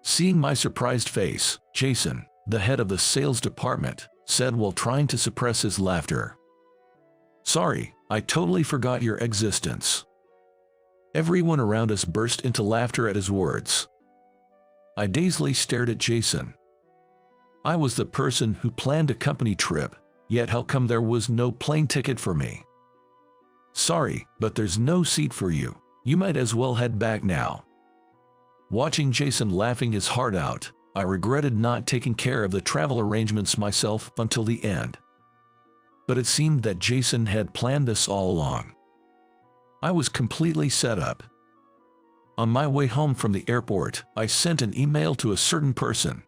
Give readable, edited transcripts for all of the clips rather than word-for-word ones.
Seeing my surprised face, Jason, the head of the sales department, said while trying to suppress his laughter, "Sorry, I totally forgot your existence." Everyone around us burst into laughter at his words. I dazedly stared at Jason. I was the person who planned a company trip, yet how come there was no plane ticket for me? "Sorry, but there's no seat for you. You might as well head back now." Watching Jason laughing his heart out, I regretted not taking care of the travel arrangements myself until the end. But it seemed that Jason had planned this all along. I was completely set up. On my way home from the airport, I sent an email to a certain person.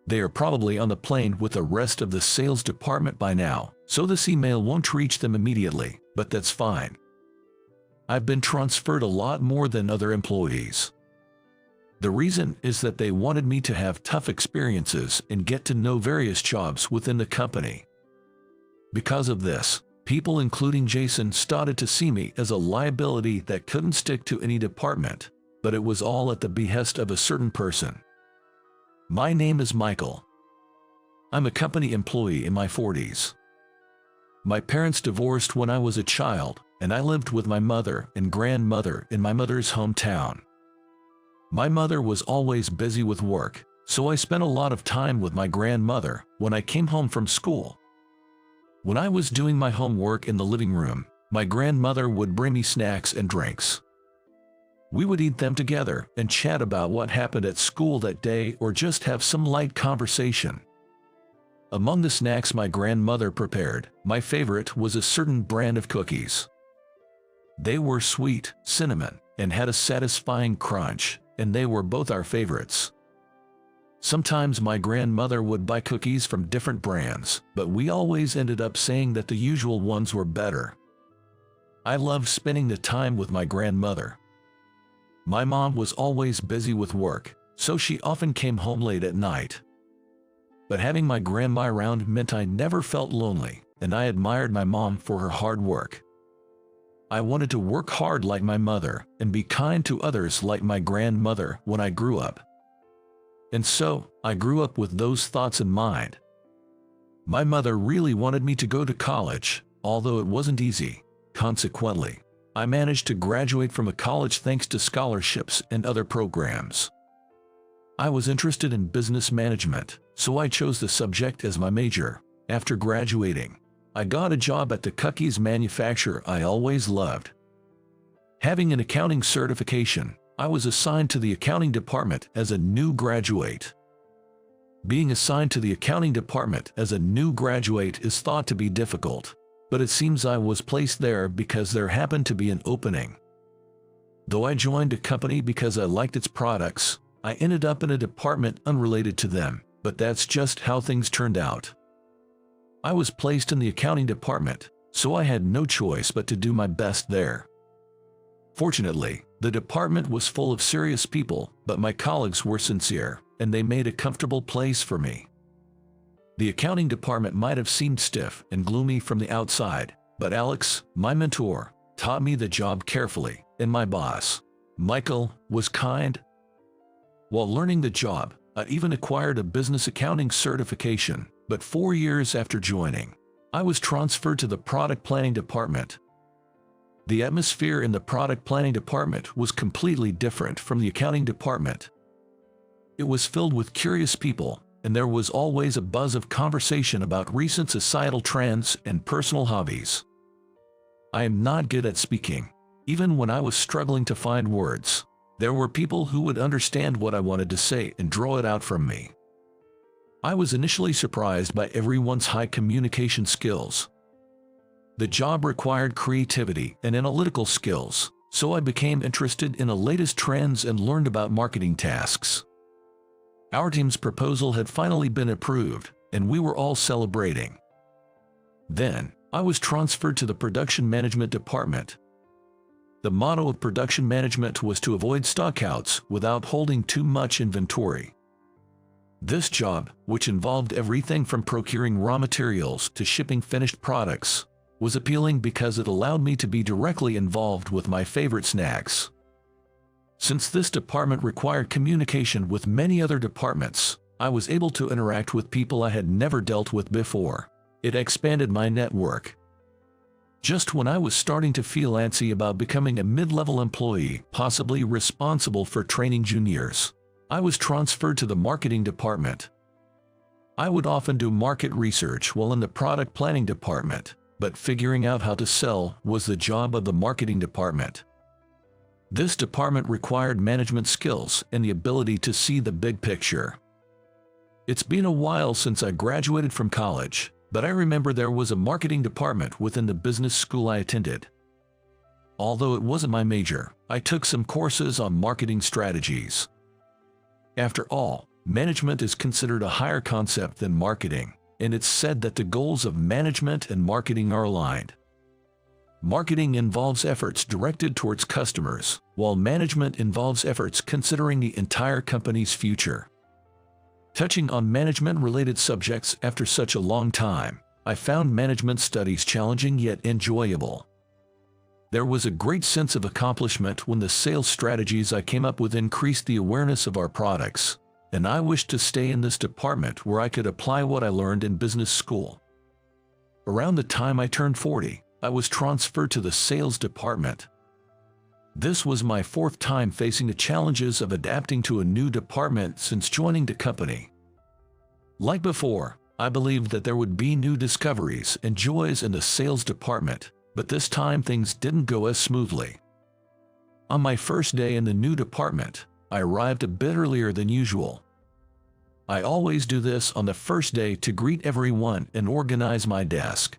They are probably on the plane with the rest of the sales department by now, so this email won't reach them immediately, but that's fine. I've been transferred a lot more than other employees. The reason is that they wanted me to have tough experiences and get to know various jobs within the company. Because of this, people including Jason started to see me as a liability that couldn't stick to any department, but it was all at the behest of a certain person. My name is Michael. I'm a company employee in my 40s. My parents divorced when I was a child, and I lived with my mother and grandmother in my mother's hometown. My mother was always busy with work, so I spent a lot of time with my grandmother when I came home from school. When I was doing my homework in the living room, my grandmother would bring me snacks and drinks. We would eat them together and chat about what happened at school that day or just have some light conversation. Among the snacks my grandmother prepared, my favorite was a certain brand of cookies. They were sweet, cinnamon, and had a satisfying crunch, and they were both our favorites. Sometimes my grandmother would buy cookies from different brands, but we always ended up saying that the usual ones were better. I loved spending the time with my grandmother. My mom was always busy with work, so she often came home late at night. But having my grandma around meant I never felt lonely, and I admired my mom for her hard work. I wanted to work hard like my mother and be kind to others like my grandmother when I grew up. And so, I grew up with those thoughts in mind. My mother really wanted me to go to college, although it wasn't easy. Consequently, I managed to graduate from a college thanks to scholarships and other programs. I was interested in business management, so I chose the subject as my major. After graduating, I got a job at the cookies manufacturer I always loved. Having an accounting certification, I was assigned to the accounting department as a new graduate. Being assigned to the accounting department as a new graduate is thought to be difficult, but it seems I was placed there because there happened to be an opening. Though I joined a company because I liked its products, I ended up in a department unrelated to them, but that's just how things turned out. I was placed in the accounting department, so I had no choice but to do my best there. Fortunately, the department was full of serious people, but my colleagues were sincere, and they made a comfortable place for me. The accounting department might have seemed stiff and gloomy from the outside, but Alex, my mentor, taught me the job carefully, and my boss, Michael, was kind. While learning the job, I even acquired a business accounting certification, but 4 years after joining, I was transferred to the product planning department. The atmosphere in the product planning department was completely different from the accounting department. It was filled with curious people, and there was always a buzz of conversation about recent societal trends and personal hobbies. I am not good at speaking. Even when I was struggling to find words, there were people who would understand what I wanted to say and draw it out from me. I was initially surprised by everyone's high communication skills. The job required creativity and analytical skills, so I became interested in the latest trends and learned about marketing tasks. Our team's proposal had finally been approved, and we were all celebrating. Then, I was transferred to the production management department. The motto of production management was to avoid stockouts without holding too much inventory. This job, which involved everything from procuring raw materials to shipping finished products, was appealing because it allowed me to be directly involved with my favorite snacks. Since this department required communication with many other departments, I was able to interact with people I had never dealt with before. It expanded my network. Just when I was starting to feel antsy about becoming a mid-level employee, possibly responsible for training juniors, I was transferred to the marketing department. I would often do market research while in the product planning department, but figuring out how to sell was the job of the marketing department. This department required management skills and the ability to see the big picture. It's been a while since I graduated from college, but I remember there was a marketing department within the business school I attended. Although it wasn't my major, I took some courses on marketing strategies. After all, management is considered a higher concept than marketing, and it's said that the goals of management and marketing are aligned. Marketing involves efforts directed towards customers, while management involves efforts considering the entire company's future. Touching on management-related subjects after such a long time, I found management studies challenging yet enjoyable. There was a great sense of accomplishment when the sales strategies I came up with increased the awareness of our products, and I wished to stay in this department where I could apply what I learned in business school. Around the time I turned 40, I was transferred to the sales department. This was my fourth time facing the challenges of adapting to a new department since joining the company. Like before, I believed that there would be new discoveries and joys in the sales department, but this time things didn't go as smoothly. On my first day in the new department, I arrived a bit earlier than usual. I always do this on the first day to greet everyone and organize my desk.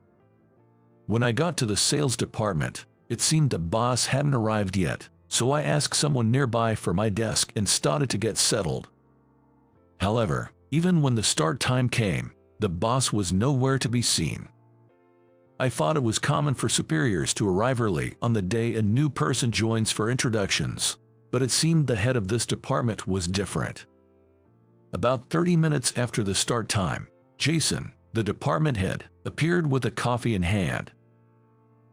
When I got to the sales department, it seemed the boss hadn't arrived yet, so I asked someone nearby for my desk and started to get settled. However, even when the start time came, the boss was nowhere to be seen. I thought it was common for superiors to arrive early on the day a new person joins for introductions, but it seemed the head of this department was different. About 30 minutes after the start time, Jason, the department head, appeared with a coffee in hand.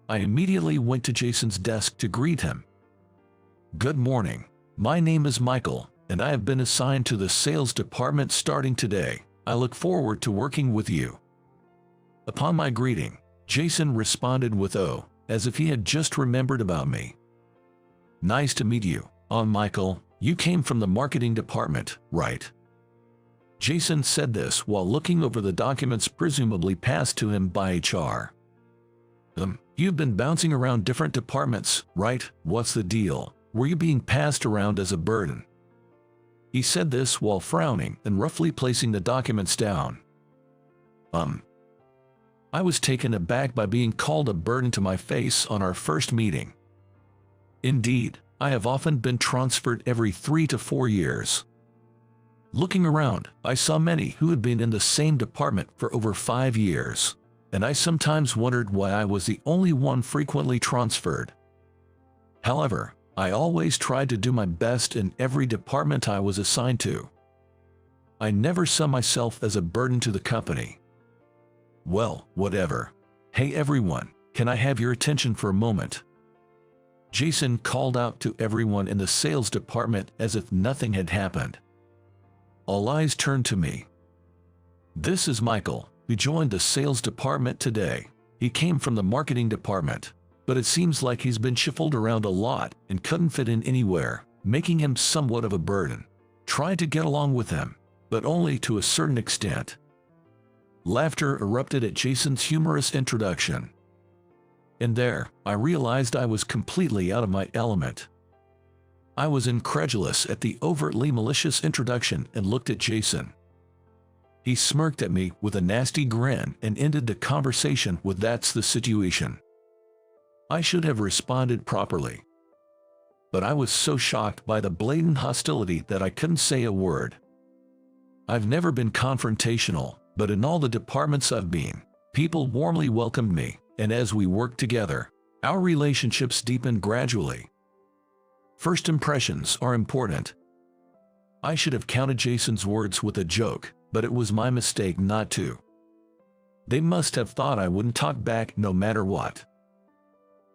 I immediately went to Jason's desk to greet him. "Good morning. My name is Michael, and I have been assigned to the sales department starting today. I look forward to working with you." Upon my greeting, Jason responded with "Oh," as if he had just remembered about me. "Nice to meet you. Michael, you came from the marketing department, right?" Jason said this while looking over the documents presumably passed to him by HR. You've been bouncing around different departments, right? What's the deal? Were you being passed around as a burden?" He said this while frowning and roughly placing the documents down. I was taken aback by being called a burden to my face on our first meeting. Indeed, I have often been transferred every 3 to 4 years. Looking around, I saw many who had been in the same department for over 5 years, and I sometimes wondered why I was the only one frequently transferred. However, I always tried to do my best in every department I was assigned to. I never saw myself as a burden to the company. Well, whatever. "Hey everyone, can I have your attention for a moment?" Jason called out to everyone in the sales department as if nothing had happened. All eyes turned to me. "This is Michael, who joined the sales department today. He came from the marketing department, but it seems like he's been shuffled around a lot and couldn't fit in anywhere, making him somewhat of a burden. Tried to get along with him, but only to a certain extent." Laughter erupted at Jason's humorous introduction. And there, I realized I was completely out of my element. I was incredulous at the overtly malicious introduction and looked at Jason. He smirked at me with a nasty grin and ended the conversation with "That's the situation." I should have responded properly, but I was so shocked by the blatant hostility that I couldn't say a word. I've never been confrontational, but in all the departments I've been, people warmly welcomed me, and as we worked together, our relationships deepened gradually. First impressions are important. I should have counted Jason's words with a joke, but it was my mistake not to. They must have thought I wouldn't talk back no matter what.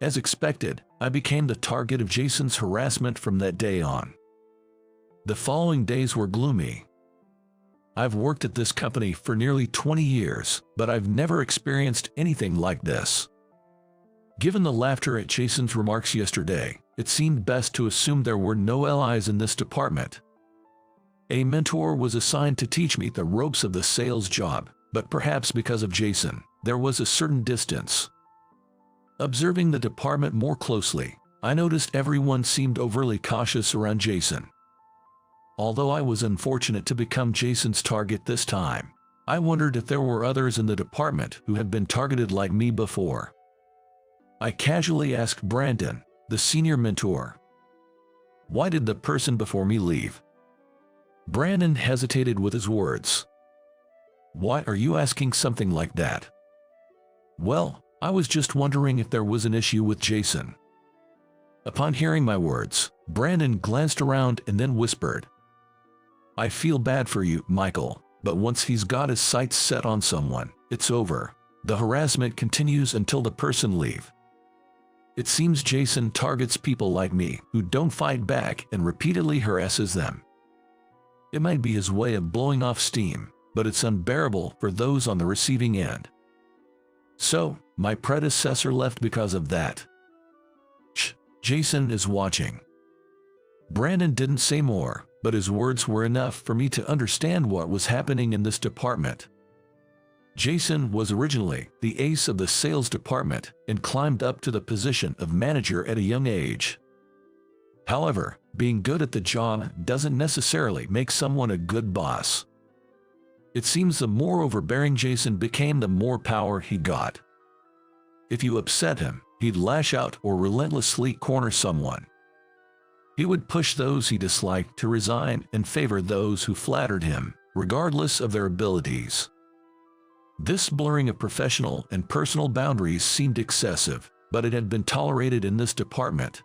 As expected, I became the target of Jason's harassment from that day on. The following days were gloomy. I've worked at this company for nearly 20 years, but I've never experienced anything like this. Given the laughter at Jason's remarks yesterday, it seemed best to assume there were no allies in this department. A mentor was assigned to teach me the ropes of the sales job, but perhaps because of Jason, there was a certain distance. Observing the department more closely, I noticed everyone seemed overly cautious around Jason. Although I was unfortunate to become Jason's target this time, I wondered if there were others in the department who had been targeted like me before. I casually asked Brandon, the senior mentor, "Why did the person before me leave?" Brandon hesitated with his words. "Why are you asking something like that?" "Well, I was just wondering if there was an issue with Jason." Upon hearing my words, Brandon glanced around and then whispered, "I feel bad for you, Michael, but once he's got his sights set on someone, it's over. The harassment continues until the person leaves. It seems Jason targets people like me who don't fight back and repeatedly harasses them. It might be his way of blowing off steam, but it's unbearable for those on the receiving end. So, my predecessor left because of that. Shh, Jason is watching." Brandon didn't say more, but his words were enough for me to understand what was happening in this department. Jason was originally the ace of the sales department and climbed up to the position of manager at a young age. However, being good at the job doesn't necessarily make someone a good boss. It seems the more overbearing Jason became, the more power he got. If you upset him, he'd lash out or relentlessly corner someone. He would push those he disliked to resign and favor those who flattered him, regardless of their abilities. This blurring of professional and personal boundaries seemed excessive, but it had been tolerated in this department.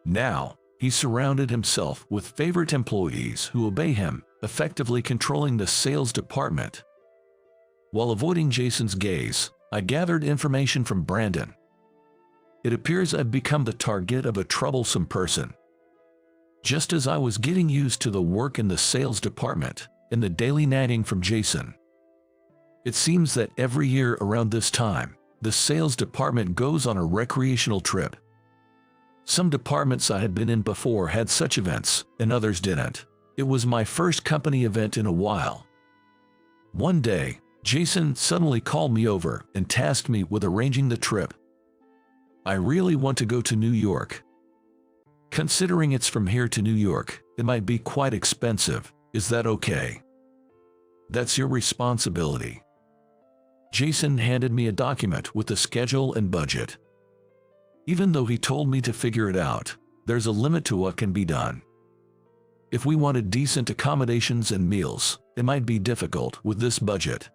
Now, he surrounded himself with favorite employees who obey him, effectively controlling the sales department. While avoiding Jason's gaze, I gathered information from Brandon. It appears I've become the target of a troublesome person. Just as I was getting used to the work in the sales department and the daily nagging from Jason. It seems that every year around this time, the sales department goes on a recreational trip. Some departments I had been in before had such events, and others didn't. It was my first company event in a while. One day, Jason suddenly called me over and tasked me with arranging the trip. "I really want to go to New York. Considering it's from here to New York, it might be quite expensive. Is that okay?" "That's your responsibility." Jason handed me a document with the schedule and budget. Even though he told me to figure it out, there's a limit to what can be done. If we wanted decent accommodations and meals, it might be difficult with this budget.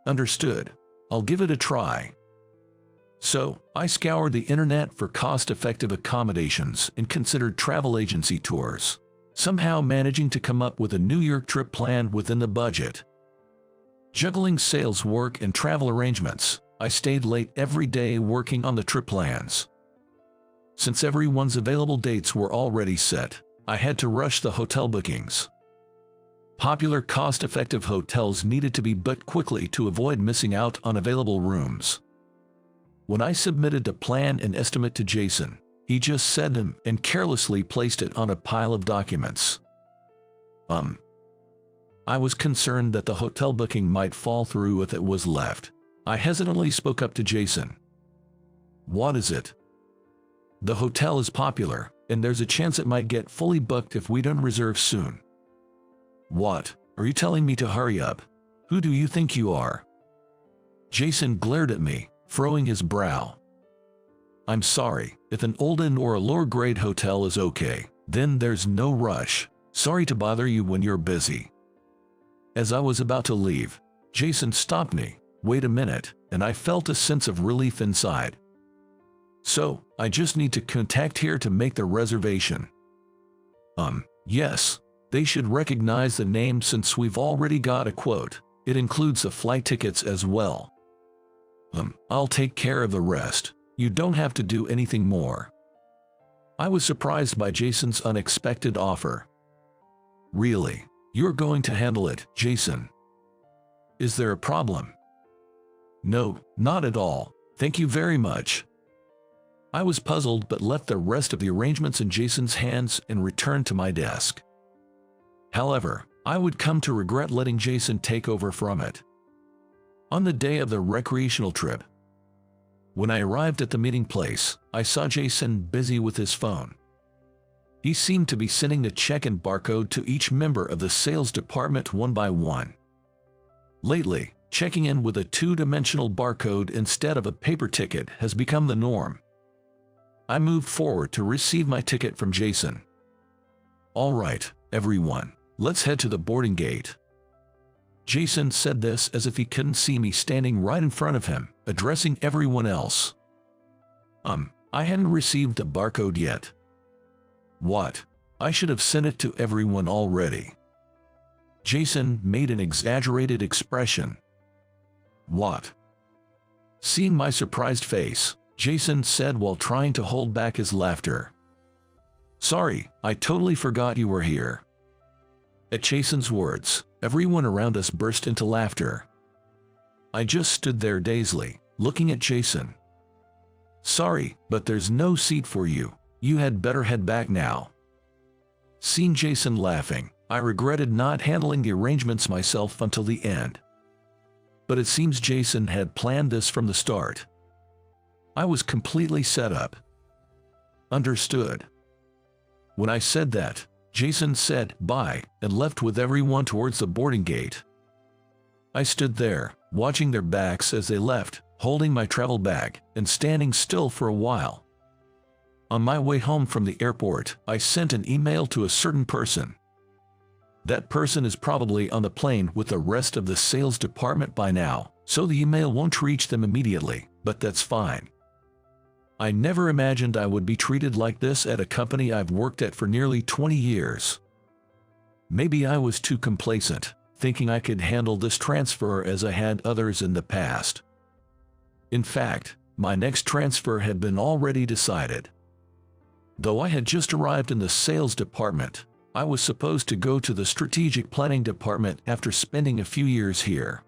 "Understood. I'll give it a try." So, I scoured the internet for cost-effective accommodations and considered travel agency tours, somehow managing to come up with a New York trip plan within the budget. Juggling sales work and travel arrangements, I stayed late every day working on the trip plans. Since everyone's available dates were already set, I had to rush the hotel bookings. Popular cost-effective hotels needed to be booked quickly to avoid missing out on available rooms. When I submitted the plan and estimate to Jason, he just said them and carelessly placed it on a pile of documents. I was concerned that the hotel booking might fall through if it was left. I hesitantly spoke up to Jason. "What is it?" "The hotel is popular, and there's a chance it might get fully booked if we don't reserve soon." "What? Are you telling me to hurry up? Who do you think you are?" Jason glared at me, furrowing his brow. "I'm sorry, if an old inn or a lower-grade hotel is okay, then there's no rush. Sorry to bother you when you're busy." As I was about to leave, Jason stopped me. "Wait a minute," and I felt a sense of relief inside. "So, I just need to contact here to make the reservation?" Yes. They should recognize the name since we've already got a quote. It includes the flight tickets as well." I'll take care of the rest. You don't have to do anything more. I was surprised by Jason's unexpected offer. Really? You're going to handle it, Jason? Is there a problem? No, not at all. Thank you very much. I was puzzled but left the rest of the arrangements in Jason's hands and returned to my desk. However, I would come to regret letting Jason take over from it. On the day of the recreational trip, when I arrived at the meeting place, I saw Jason busy with his phone. He seemed to be sending a check and barcode to each member of the sales department one by one. Lately, checking in with a two-dimensional barcode instead of a paper ticket has become the norm. I moved forward to receive my ticket from Jason. All right, everyone, let's head to the boarding gate. Jason said this as if he couldn't see me standing right in front of him, addressing everyone else. I hadn't received the barcode yet. What? I should have sent it to everyone already. Jason made an exaggerated expression. What? Seeing my surprised face, Jason said while trying to hold back his laughter. Sorry, I totally forgot you were here. At Jason's words, everyone around us burst into laughter. I just stood there dazedly, looking at Jason. Sorry, but there's no seat for you. You had better head back now. Seeing Jason laughing, I regretted not handling the arrangements myself until the end. But it seems Jason had planned this from the start. I was completely set up. Understood. When I said that, Jason said bye and left with everyone towards the boarding gate. I stood there, watching their backs as they left, holding my travel bag and standing still for a while. On my way home from the airport, I sent an email to a certain person. That person is probably on the plane with the rest of the sales department by now, so the email won't reach them immediately, but that's fine. I never imagined I would be treated like this at a company I've worked at for nearly 20 years. Maybe I was too complacent, thinking I could handle this transfer as I had others in the past. In fact, my next transfer had been already decided. Though I had just arrived in the sales department, I was supposed to go to the strategic planning department after spending a few years here.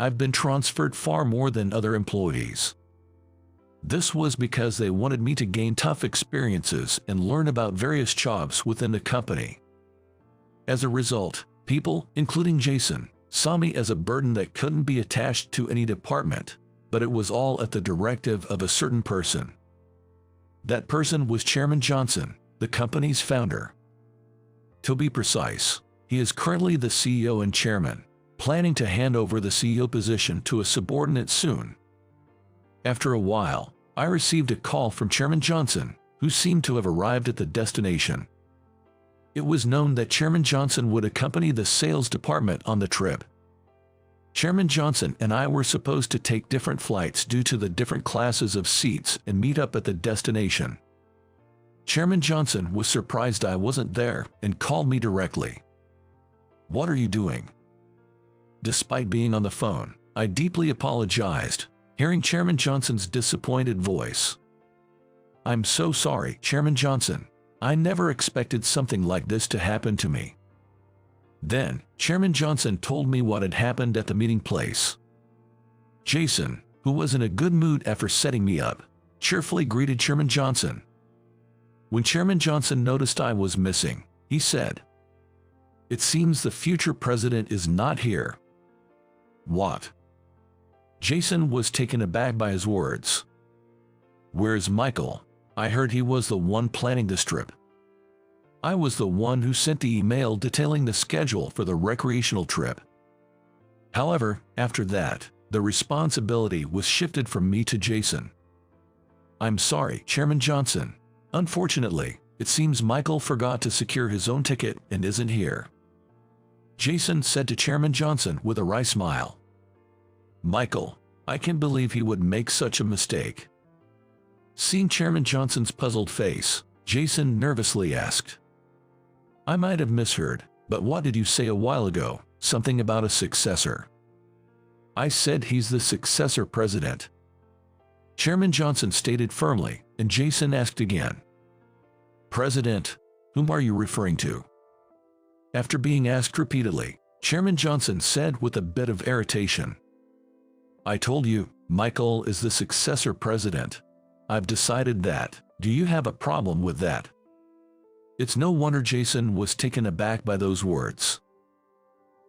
I've been transferred far more than other employees. This was because they wanted me to gain tough experiences and learn about various jobs within the company. As a result, people, including Jason, saw me as a burden that couldn't be attached to any department, but it was all at the directive of a certain person. That person was Chairman Johnson, the company's founder. To be precise, he is currently the CEO and chairman, planning to hand over the CEO position to a subordinate soon. After a while, I received a call from Chairman Johnson, who seemed to have arrived at the destination. It was known that Chairman Johnson would accompany the sales department on the trip. Chairman Johnson and I were supposed to take different flights due to the different classes of seats and meet up at the destination. Chairman Johnson was surprised I wasn't there and called me directly. "What are you doing?" Despite being on the phone, I deeply apologized, hearing Chairman Johnson's disappointed voice. "I'm so sorry, Chairman Johnson. I never expected something like this to happen to me." Then, Chairman Johnson told me what had happened at the meeting place. Jason, who was in a good mood after setting me up, cheerfully greeted Chairman Johnson. When Chairman Johnson noticed I was missing, he said, "It seems the future president is not here." "What?" Jason was taken aback by his words. "Where's Michael? I heard he was the one planning this trip." I was the one who sent the email detailing the schedule for the recreational trip. However, after that, the responsibility was shifted from me to Jason. "I'm sorry, Chairman Johnson. Unfortunately, it seems Michael forgot to secure his own ticket and isn't here," Jason said to Chairman Johnson with a wry smile. "Michael, I can't believe he would make such a mistake." Seeing Chairman Johnson's puzzled face, Jason nervously asked, "I might have misheard, but what did you say a while ago? Something about a successor?" "I said he's the successor president." Chairman Johnson stated firmly, and Jason asked again. President, whom are you referring to? After being asked repeatedly, Chairman Johnson said with a bit of irritation, I told you, Michael is the successor president. I've decided that. Do you have a problem with that? It's no wonder Jason was taken aback by those words.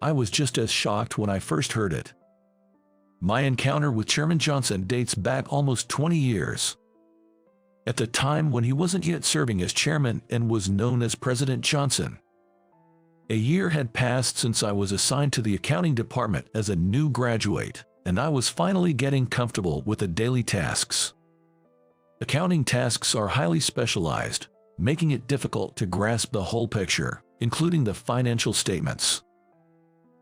I was just as shocked when I first heard it. My encounter with Chairman Johnson dates back almost 20 years. At the time when he wasn't yet serving as chairman and was known as President Johnson. A year had passed since I was assigned to the accounting department as a new graduate, and I was finally getting comfortable with the daily tasks. Accounting tasks are highly specialized, making it difficult to grasp the whole picture, including the financial statements.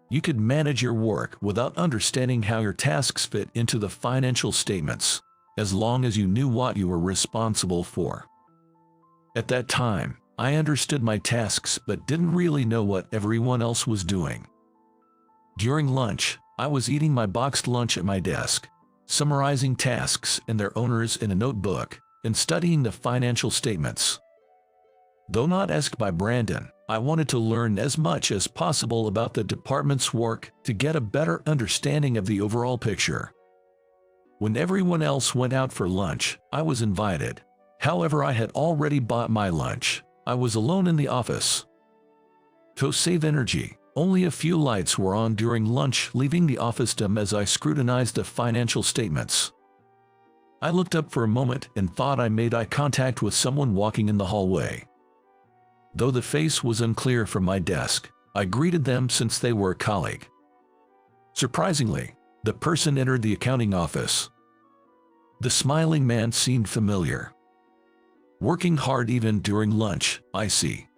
You could manage your work without understanding how your tasks fit into the financial statements, as long as you knew what you were responsible for. At that time, I understood my tasks but didn't really know what everyone else was doing. During lunch, I was eating my boxed lunch at my desk, summarizing tasks and their owners in a notebook, and studying the financial statements. Though not asked by Brandon, I wanted to learn as much as possible about the department's work to get a better understanding of the overall picture. When everyone else went out for lunch, I was invited. However, I had already bought my lunch. I was alone in the office. To save energy, only a few lights were on during lunch, leaving the office dim as I scrutinized the financial statements. I looked up for a moment and thought I made eye contact with someone walking in the hallway. Though the face was unclear from my desk, I greeted them since they were a colleague. Surprisingly, the person entered the accounting office. The smiling man seemed familiar. Working hard even during lunch, I see.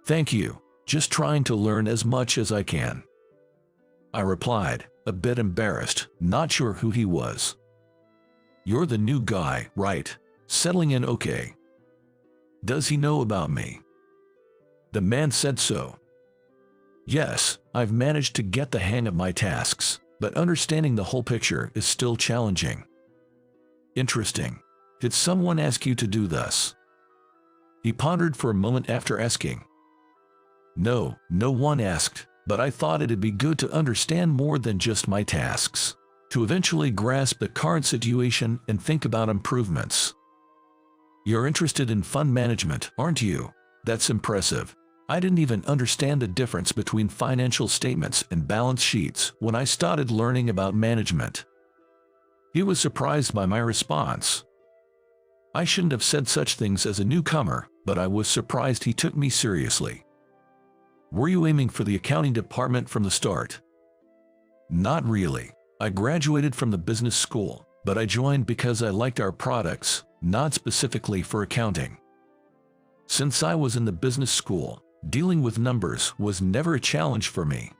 Thank you, just trying to learn as much as I can. I replied, a bit embarrassed, not sure who he was. You're the new guy, right? Settling in okay. Does he know about me? The man said so. Yes, I've managed to get the hang of my tasks, but understanding the whole picture is still challenging. Interesting. Did someone ask you to do this? He pondered for a moment after asking. No, no one asked, but I thought it'd be good to understand more than just my tasks, to eventually grasp the current situation and think about improvements. You're interested in fund management, aren't you? That's impressive. I didn't even understand the difference between financial statements and balance sheets when I started learning about management. He was surprised by my response. I shouldn't have said such things as a newcomer, but I was surprised he took me seriously. Were you aiming for the accounting department from the start? Not really. I graduated from the business school, but I joined because I liked our products, not specifically for accounting. Since I was in the business school, dealing with numbers was never a challenge for me.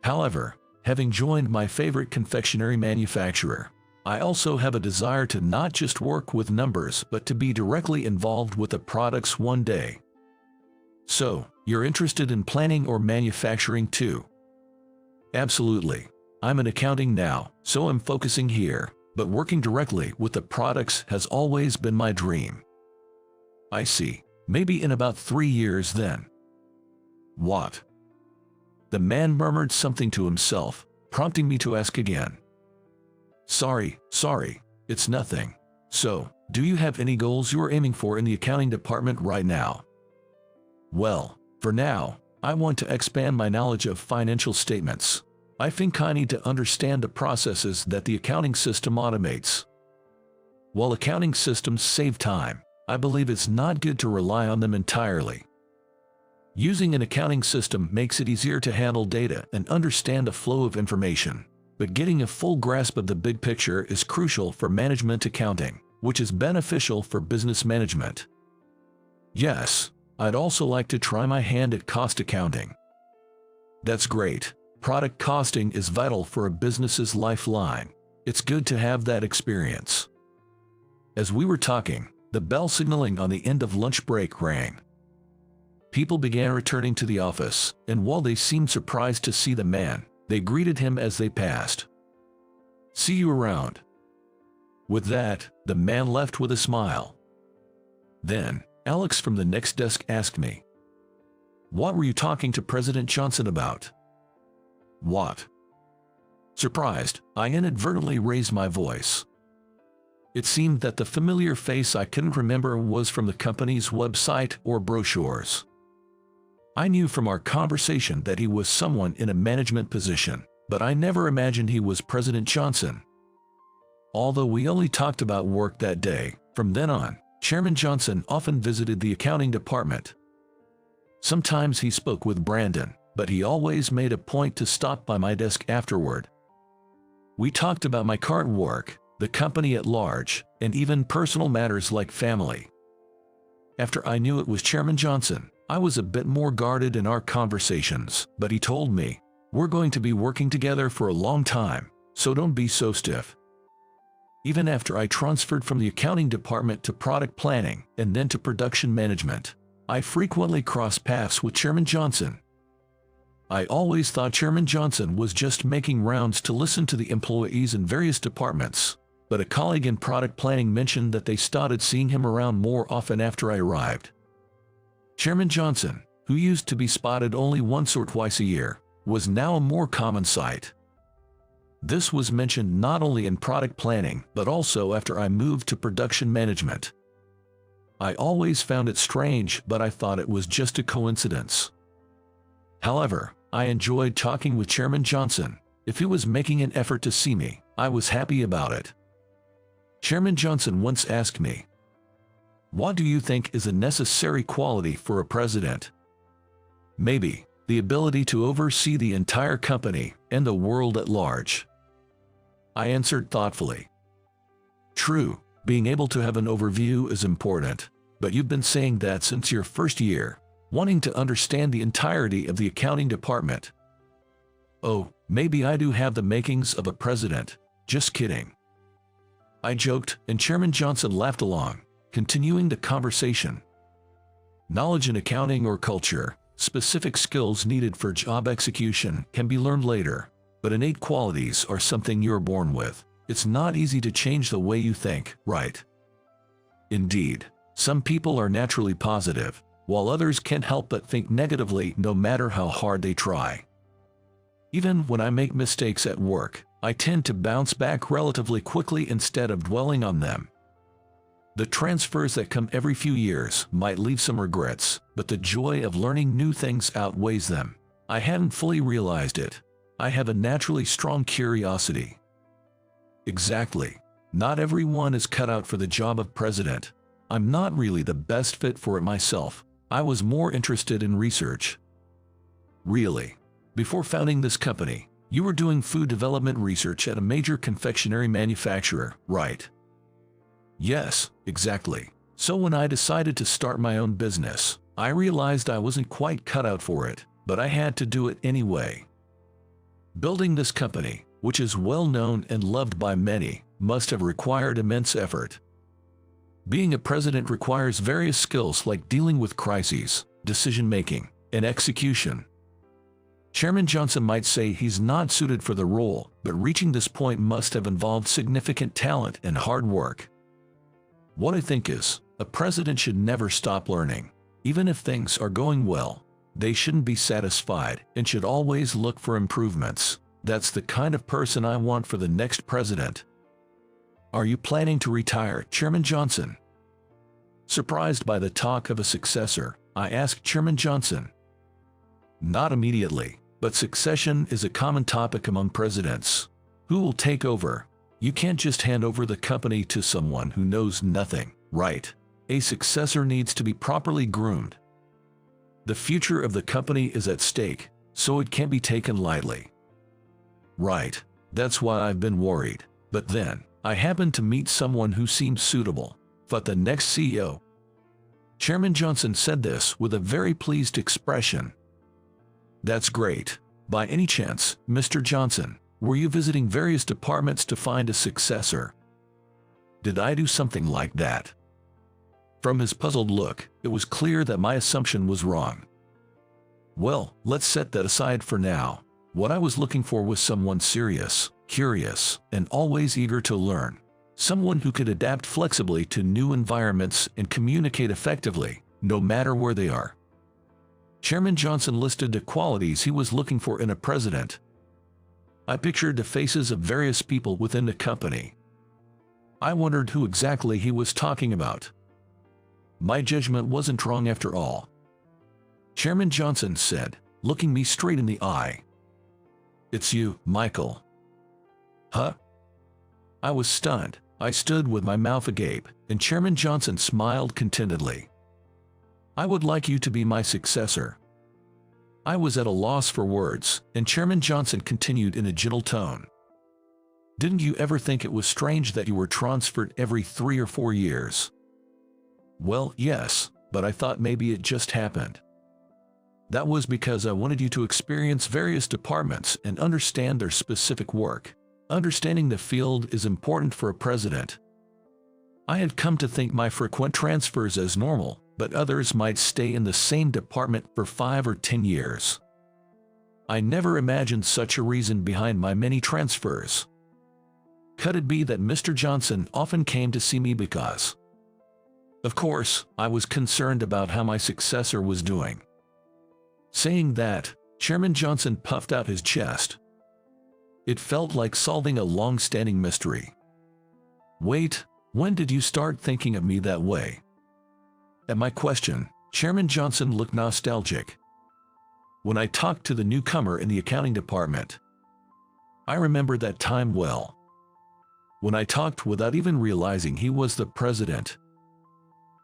However, having joined my favorite confectionery manufacturer, I also have a desire to not just work with numbers but to be directly involved with the products one day. So, you're interested in planning or manufacturing too? Absolutely. I'm in accounting now, so I'm focusing here, but working directly with the products has always been my dream. I see. Maybe in about 3 years then. What? The man murmured something to himself, prompting me to ask again. Sorry, it's nothing. So, do you have any goals you're aiming for in the accounting department right now? Well, for now, I want to expand my knowledge of financial statements. I think I need to understand the processes that the accounting system automates. While accounting systems save time, I believe it's not good to rely on them entirely. Using an accounting system makes it easier to handle data and understand the flow of information, but getting a full grasp of the big picture is crucial for management accounting, which is beneficial for business management. Yes, I'd also like to try my hand at cost accounting. That's great. Product costing is vital for a business's lifeline. It's good to have that experience. As we were talking, the bell signaling on the end of lunch break rang. People began returning to the office, and while they seemed surprised to see the man, they greeted him as they passed. See you around. With that, the man left with a smile. Then, Alex from the next desk asked me, "What were you talking to President Johnson about?" "What?" Surprised, I inadvertently raised my voice. It seemed that the familiar face I couldn't remember was from the company's website or brochures. I knew from our conversation that he was someone in a management position, but I never imagined he was President Johnson. Although we only talked about work that day, from then on, Chairman Johnson often visited the accounting department. Sometimes he spoke with Brandon, but he always made a point to stop by my desk afterward. We talked about my current work, the company at large, and even personal matters like family. After I knew it was Chairman Johnson, I was a bit more guarded in our conversations, but he told me, "We're going to be working together for a long time, so don't be so stiff." Even after I transferred from the accounting department to product planning and then to production management, I frequently crossed paths with Chairman Johnson. I always thought Chairman Johnson was just making rounds to listen to the employees in various departments, but a colleague in product planning mentioned that they started seeing him around more often after I arrived. Chairman Johnson, who used to be spotted only once or twice a year, was now a more common sight. This was mentioned not only in product planning but also after I moved to production management. I always found it strange, but I thought it was just a coincidence. However, I enjoyed talking with Chairman Johnson. If he was making an effort to see me, I was happy about it. Chairman Johnson once asked me, "What do you think is a necessary quality for a president?" "Maybe the ability to oversee the entire company and the world at large." I answered thoughtfully. "True, being able to have an overview is important, but you've been saying that since your first year, wanting to understand the entirety of the accounting department." "Oh, maybe I do have the makings of a president, just kidding." I joked, and Chairman Johnson laughed along, continuing the conversation. Knowledge in accounting or culture, specific skills needed for job execution can be learned later, but innate qualities are something you're born with. It's not easy to change the way you think, right? Indeed, some people are naturally positive, while others can't help but think negatively no matter how hard they try. Even when I make mistakes at work, I tend to bounce back relatively quickly instead of dwelling on them. The transfers that come every few years might leave some regrets, but the joy of learning new things outweighs them. I hadn't fully realized it. I have a naturally strong curiosity. Exactly. Not everyone is cut out for the job of president. I'm not really the best fit for it myself. I was more interested in research. Really? Before founding this company, you were doing food development research at a major confectionery manufacturer, right? Yes, exactly. So when I decided to start my own business, I realized I wasn't quite cut out for it, but I had to do it anyway. Building this company, which is well known and loved by many, must have required immense effort. Being a president requires various skills like dealing with crises, decision-making, and execution. Chairman Johnson might say he's not suited for the role, but reaching this point must have involved significant talent and hard work. What I think is, a president should never stop learning. Even if things are going well, they shouldn't be satisfied and should always look for improvements. That's the kind of person I want for the next president. Are you planning to retire, Chairman Johnson? Surprised by the talk of a successor, I asked Chairman Johnson. Not immediately, but succession is a common topic among presidents. Who will take over? You can't just hand over the company to someone who knows nothing, right? A successor needs to be properly groomed. The future of the company is at stake, so it can't be taken lightly. Right, that's why I've been worried. But then, I happened to meet someone who seemed suitable. But the next CEO. Chairman Johnson said this with a very pleased expression. That's great. By any chance, Mr. Johnson, were you visiting various departments to find a successor? Did I do something like that? From his puzzled look, it was clear that my assumption was wrong. Well, let's set that aside for now. What I was looking for was someone serious, curious, and always eager to learn. Someone who could adapt flexibly to new environments and communicate effectively, no matter where they are. Chairman Johnson listed the qualities he was looking for in a president. I pictured the faces of various people within the company. I wondered who exactly he was talking about. My judgment wasn't wrong after all. Chairman Johnson said, looking me straight in the eye. "It's you, Michael." Huh? I was stunned. I stood with my mouth agape, and Chairman Johnson smiled contentedly. "I would like you to be my successor." I was at a loss for words, and Chairman Johnson continued in a gentle tone. "Didn't you ever think it was strange that you were transferred every 3 or 4 years? Well, yes, but I thought maybe it just happened. That was because I wanted you to experience various departments and understand their specific work. Understanding the field is important for a president. I had come to think my frequent transfers as normal, but others might stay in the same department for 5 or 10 years. I never imagined such a reason behind my many transfers. Could it be that Mr. Johnson often came to see me because? Of course, I was concerned about how my successor was doing." Saying that, Chairman Johnson puffed out his chest. It felt like solving a long-standing mystery. "Wait, when did you start thinking of me that way?" At my question, Chairman Johnson looked nostalgic. "When I talked to the newcomer in the accounting department. I remember that time well. When I talked without even realizing he was the president.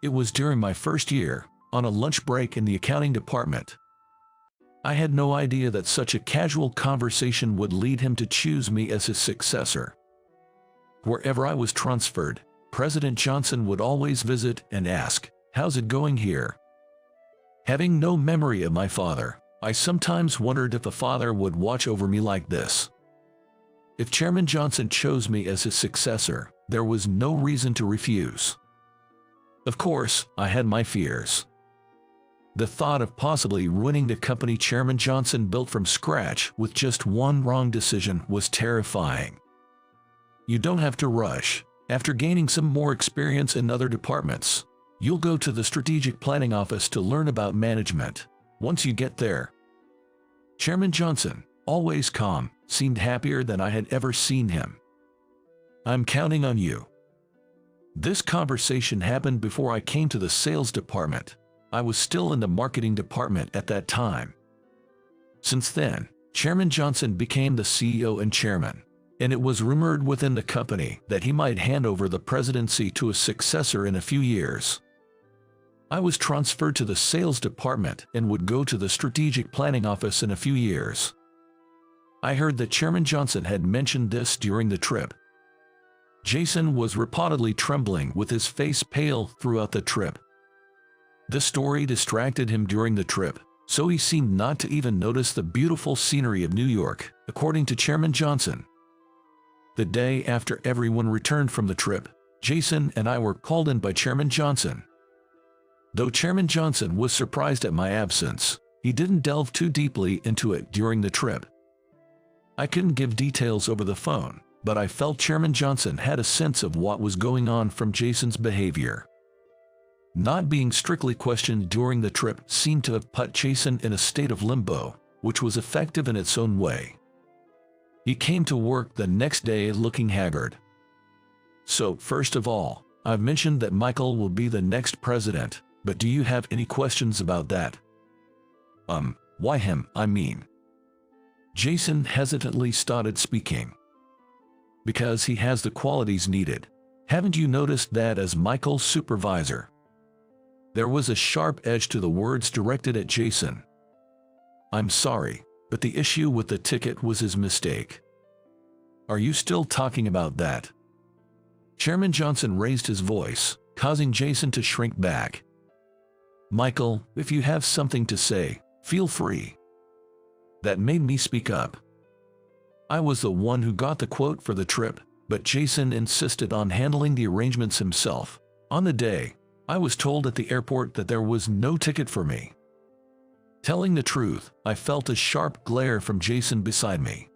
It was during my first year, on a lunch break in the accounting department. I had no idea that such a casual conversation would lead him to choose me as his successor. Wherever I was transferred, President Johnson would always visit and ask, 'How's it going here?' Having no memory of my father, I sometimes wondered if a father would watch over me like this. If Chairman Johnson chose me as his successor, there was no reason to refuse. Of course, I had my fears. The thought of possibly ruining the company Chairman Johnson built from scratch with just one wrong decision was terrifying. You don't have to rush. After gaining some more experience in other departments, you'll go to the strategic planning office to learn about management. Once you get there." Chairman Johnson, always calm, seemed happier than I had ever seen him. "I'm counting on you." This conversation happened before I came to the sales department. I was still in the marketing department at that time. Since then, Chairman Johnson became the CEO and chairman, and it was rumored within the company that he might hand over the presidency to a successor in a few years. I was transferred to the sales department and would go to the strategic planning office in a few years. I heard that Chairman Johnson had mentioned this during the trip. Jason was reportedly trembling with his face pale throughout the trip. The story distracted him during the trip, so he seemed not to even notice the beautiful scenery of New York, according to Chairman Johnson. The day after everyone returned from the trip, Jason and I were called in by Chairman Johnson. Though Chairman Johnson was surprised at my absence, he didn't delve too deeply into it during the trip. I couldn't give details over the phone, but I felt Chairman Johnson had a sense of what was going on from Jason's behavior. Not being strictly questioned during the trip seemed to have put Jason in a state of limbo, which was effective in its own way. He came to work the next day looking haggard. "So, first of all, I've mentioned that Michael will be the next president, but do you have any questions about that?" Why him, I mean?" Jason hesitantly started speaking. "Because he has the qualities needed. Haven't you noticed that as Michael's supervisor?" There was a sharp edge to the words directed at Jason. "I'm sorry, but the issue with the ticket was his mistake." "Are you still talking about that?" Chairman Johnson raised his voice, causing Jason to shrink back. "Michael, if you have something to say, feel free." That made me speak up. I was the one who got the quote for the trip, but Jason insisted on handling the arrangements himself. On the day, I was told at the airport that there was no ticket for me. Telling the truth, I felt a sharp glare from Jason beside me.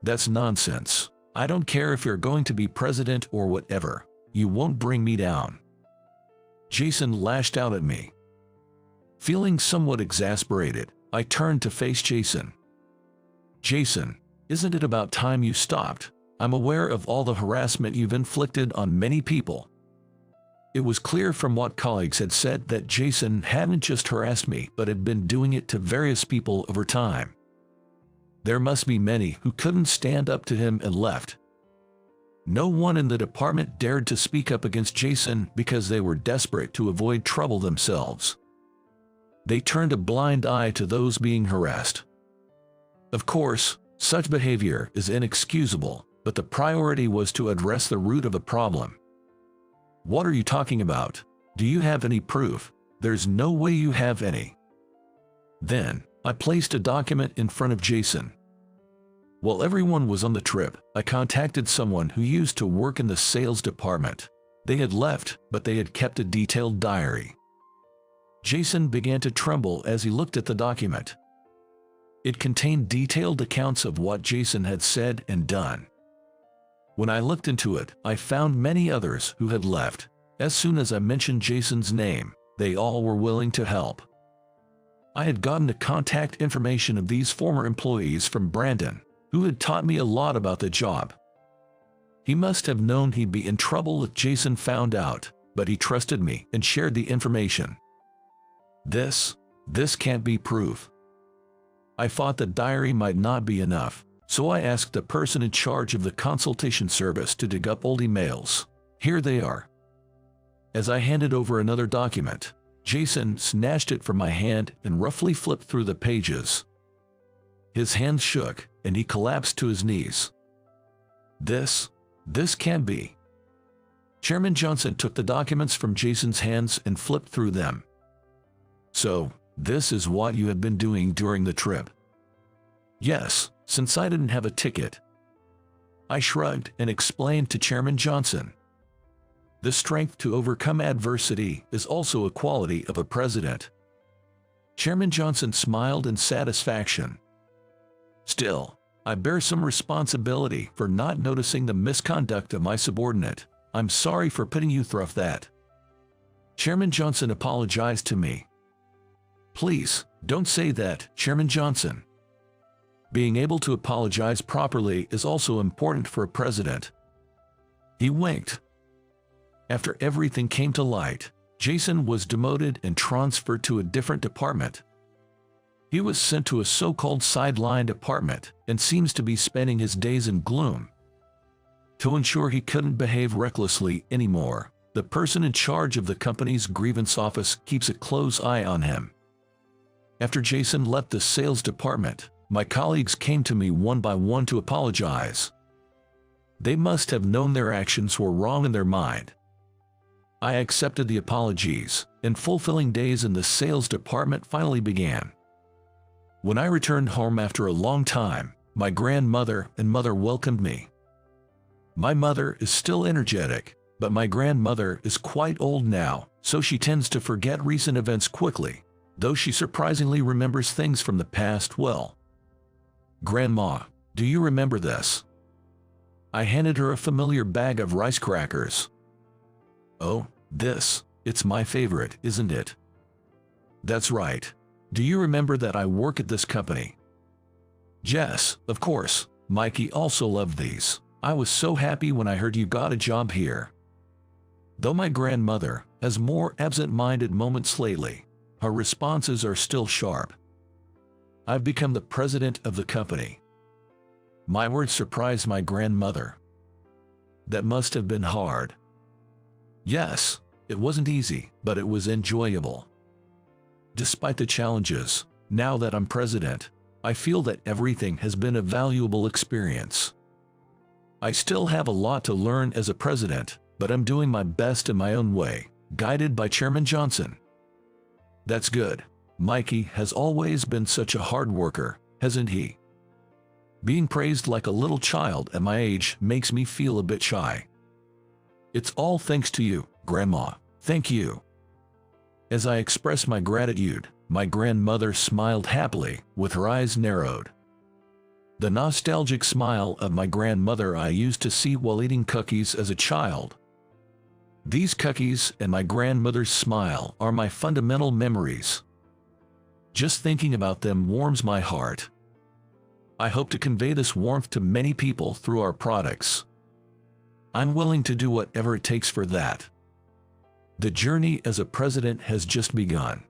"That's nonsense. I don't care if you're going to be president or whatever. You won't bring me down." Jason lashed out at me. Feeling somewhat exasperated, I turned to face Jason. "Jason, isn't it about time you stopped? I'm aware of all the harassment you've inflicted on many people." It was clear from what colleagues had said that Jason hadn't just harassed me but had been doing it to various people over time. There must be many who couldn't stand up to him and left. No one in the department dared to speak up against Jason because they were desperate to avoid trouble themselves. They turned a blind eye to those being harassed. Of course, such behavior is inexcusable, but the priority was to address the root of the problem. "What are you talking about? Do you have any proof?" "There's no way you have any." Then, I placed a document in front of Jason. While everyone was on the trip, I contacted someone who used to work in the sales department. They had left, but they had kept a detailed diary. Jason began to tremble as he looked at the document. It contained detailed accounts of what Jason had said and done. When I looked into it, I found many others who had left. As soon as I mentioned Jason's name, they all were willing to help. I had gotten the contact information of these former employees from Brandon, who had taught me a lot about the job. He must have known he'd be in trouble if Jason found out, but he trusted me and shared the information. This can't be proof. I thought the diary might not be enough, so I asked the person in charge of the consultation service to dig up old emails. Here they are. As I handed over another document, Jason snatched it from my hand and roughly flipped through the pages. His hands shook, and he collapsed to his knees. This can't be. Chairman Johnson took the documents from Jason's hands and flipped through them. "So, this is what you had been doing during the trip?" "Yes, since I didn't have a ticket." I shrugged and explained to Chairman Johnson. The strength to overcome adversity is also a quality of a president. Chairman Johnson smiled in satisfaction. "Still, I bear some responsibility for not noticing the misconduct of my subordinate. I'm sorry for putting you through that." Chairman Johnson apologized to me. "Please, don't say that, Chairman Johnson. Being able to apologize properly is also important for a president." He winked. After everything came to light, Jason was demoted and transferred to a different department. He was sent to a so-called sideline department and seems to be spending his days in gloom. To ensure he couldn't behave recklessly anymore, the person in charge of the company's grievance office keeps a close eye on him. After Jason left the sales department, my colleagues came to me one by one to apologize. They must have known their actions were wrong in their mind. I accepted the apologies, and fulfilling days in the sales department finally began. When I returned home after a long time, my grandmother and mother welcomed me. My mother is still energetic, but my grandmother is quite old now, so she tends to forget recent events quickly, though she surprisingly remembers things from the past well. "Grandma, do you remember this?" I handed her a familiar bag of rice crackers. "Oh, it's my favorite, isn't it?" "That's right. Do you remember that I work at this company?" "Yes, of course. Mikey also loved these. I was so happy when I heard you got a job here." Though my grandmother has more absent-minded moments lately, her responses are still sharp. I've become the president of the company. My words surprised my grandmother. That must have been hard. Yes, it wasn't easy, but it was enjoyable. Despite the challenges, now that I'm president, I feel that everything has been a valuable experience. I still have a lot to learn as a president, but I'm doing my best in my own way, guided by Chairman Johnson. That's good. Mikey has always been such a hard worker, hasn't he? Being praised like a little child at my age makes me feel a bit shy. It's all thanks to you, Grandma. Thank you. As I expressed my gratitude, my grandmother smiled happily, with her eyes narrowed. The nostalgic smile of my grandmother I used to see while eating cookies as a child. These cookies and my grandmother's smile are my fundamental memories. Just thinking about them warms my heart. I hope to convey this warmth to many people through our products. I'm willing to do whatever it takes for that. The journey as a president has just begun.